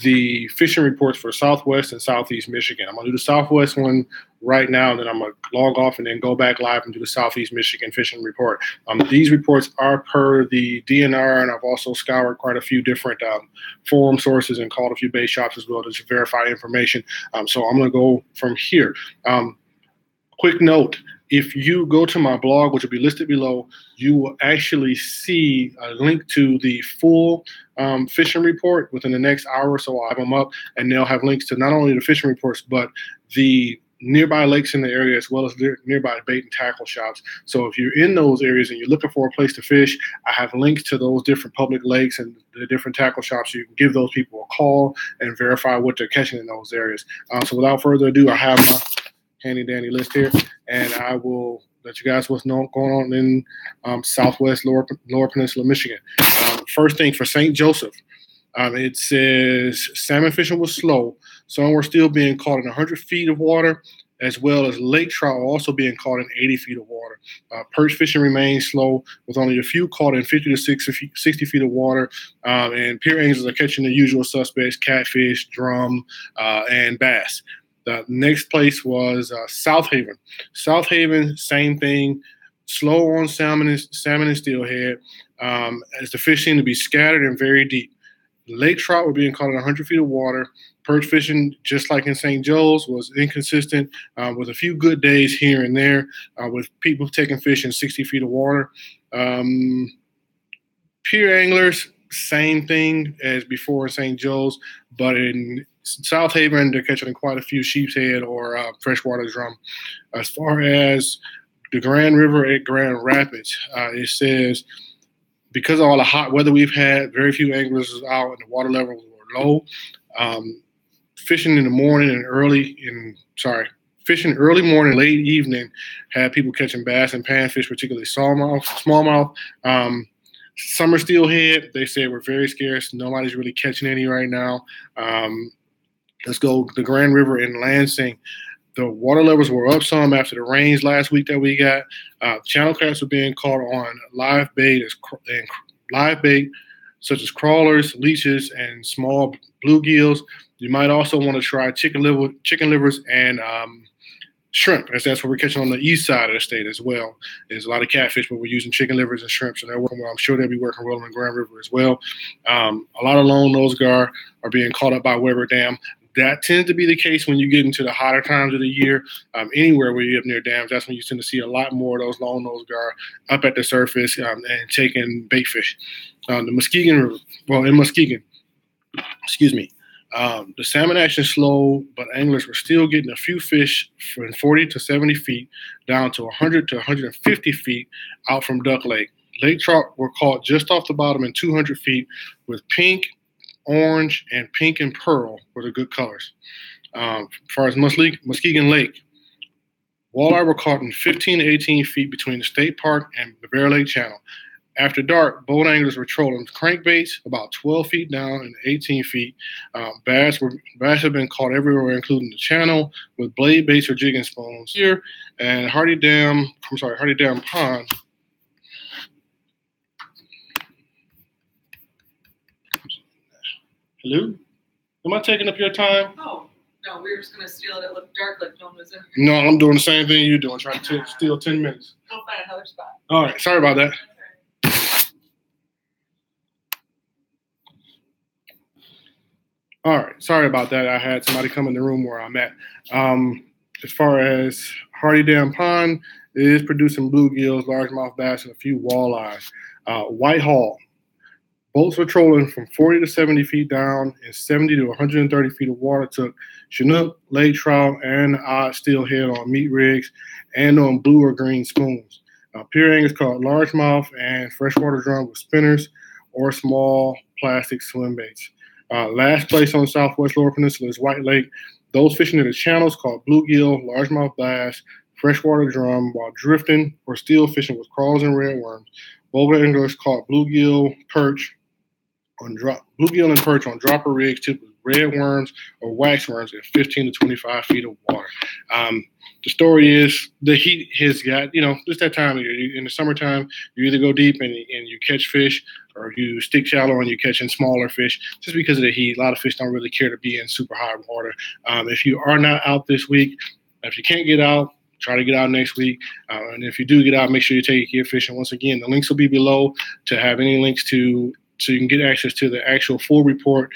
the fishing reports for Southwest and Southeast Michigan. I'm going to do the Southwest one right now, and then I'm going to log off and then go back live and do the Southeast Michigan fishing report. These reports are per the DNR, and I've also scoured quite a few different forum sources and called a few bait shops as well to verify information. So I'm going to go from here. Quick note. If you go to my blog, which will be listed below, you will actually see a link to the full fishing report within the next hour or so. I'll have them up, and they'll have links to not only the fishing reports, but the nearby lakes in the area, as well as nearby bait and tackle shops. So if you're in those areas and you're looking for a place to fish, I have links to those different public lakes and the different tackle shops. So you can give those people a call and verify what they're catching in those areas. So without further ado, I have my handy dandy list here, and I will let you guys what's going on in Southwest Lower Peninsula, Michigan. First thing for St. Joseph, it says salmon fishing was slow. Some were still being caught in 100 feet of water, as well as lake trout also being caught in 80 feet of water. Perch fishing remains slow, with only a few caught in 50 to 60 feet of water, and pier anglers are catching the usual suspects: catfish, drum, and bass. The next place was South Haven. South Haven, same thing, slow on salmon and steelhead, as the fish seem to be scattered and very deep. Lake trout were being caught in 100 feet of water. Perch fishing, just like in St. Joe's, was inconsistent, with a few good days here and there, with people taking fish in 60 feet of water. Pier anglers, same thing as before in St. Joe's, but in South Haven, they're catching quite a few sheep's head or freshwater drum. As far as the Grand River at Grand Rapids, it says because of all the hot weather we've had, very few anglers was out and the water levels were low. Fishing in the morning and fishing early morning, late evening had people catching bass and panfish, particularly smallmouth. Summer steelhead, they said, were very scarce. Nobody's really catching any right now. Let's go the Grand River in Lansing. The water levels were up some after the rains last week that we got. Channel crabs were being caught on live bait such as crawlers, leeches, and small bluegills. You might also want to try chicken livers and shrimp, as that's what we're catching on the east side of the state as well. There's a lot of catfish, but we're using chicken livers and shrimp, so they're working well. I'm sure they'll be working well in the Grand River as well. A lot of long nose gar are being caught up by Weber Dam. That tends to be the case when you get into the hotter times of the year. Anywhere where you have near dams, that's when you tend to see a lot more of those long nose gar up at the surface and taking bait fish. The Muskegon River, in Muskegon, the salmon action slowed, but anglers were still getting a few fish from 40 to 70 feet down to 100 to 150 feet out from Duck Lake. Lake trout were caught just off the bottom in 200 feet with pink, orange, and pink and pearl were the good colors. As far as Muskegon Lake, walleye were caught in 15 to 18 feet between the state park and the Bear Lake Channel. After dark, boat anglers were trolling crankbaits about 12 feet down and 18 feet. Bass have been caught everywhere, including the channel, with blade baits or jigging spoons. Here and Hardy Dam Pond. Hello? Am I taking up your time? Oh, no, we were just going to steal it. It looked dark like no one was in here. No, I'm doing the same thing you're doing, trying to steal 10 minutes. We'll find another spot. All right, sorry about that. All right, sorry about that. I had somebody come in the room where I'm at. As far as Hardy Dam Pond, it is producing bluegills, largemouth bass, and a few walleyes. Whitehall, boats were trolling from 40 to 70 feet down and 70 to 130 feet of water took Chinook, lake trout, and odd steelhead on meat rigs and on blue or green spoons. Pier anglers caught largemouth and freshwater drum with spinners or small plastic swim baits. Last place on the Southwest Lower Peninsula is White Lake. Those fishing in the channels caught bluegill, largemouth bass, freshwater drum, while drifting or steel fishing with crawls and redworms. Boat anglers caught bluegill and perch on dropper rigs tipped with red worms or wax worms in 15 to 25 feet of water. The story is the heat has got, it's that time of year. In the summertime, you either go deep and you catch fish, or you stick shallow and you're catching smaller fish just because of the heat. A lot of fish don't really care to be in super hot water. If you are not out this week, if you can't get out, try to get out next week. And if you do get out, make sure you take your gear fishing. Once again, the links will be below to have any links so you can get access to the actual full report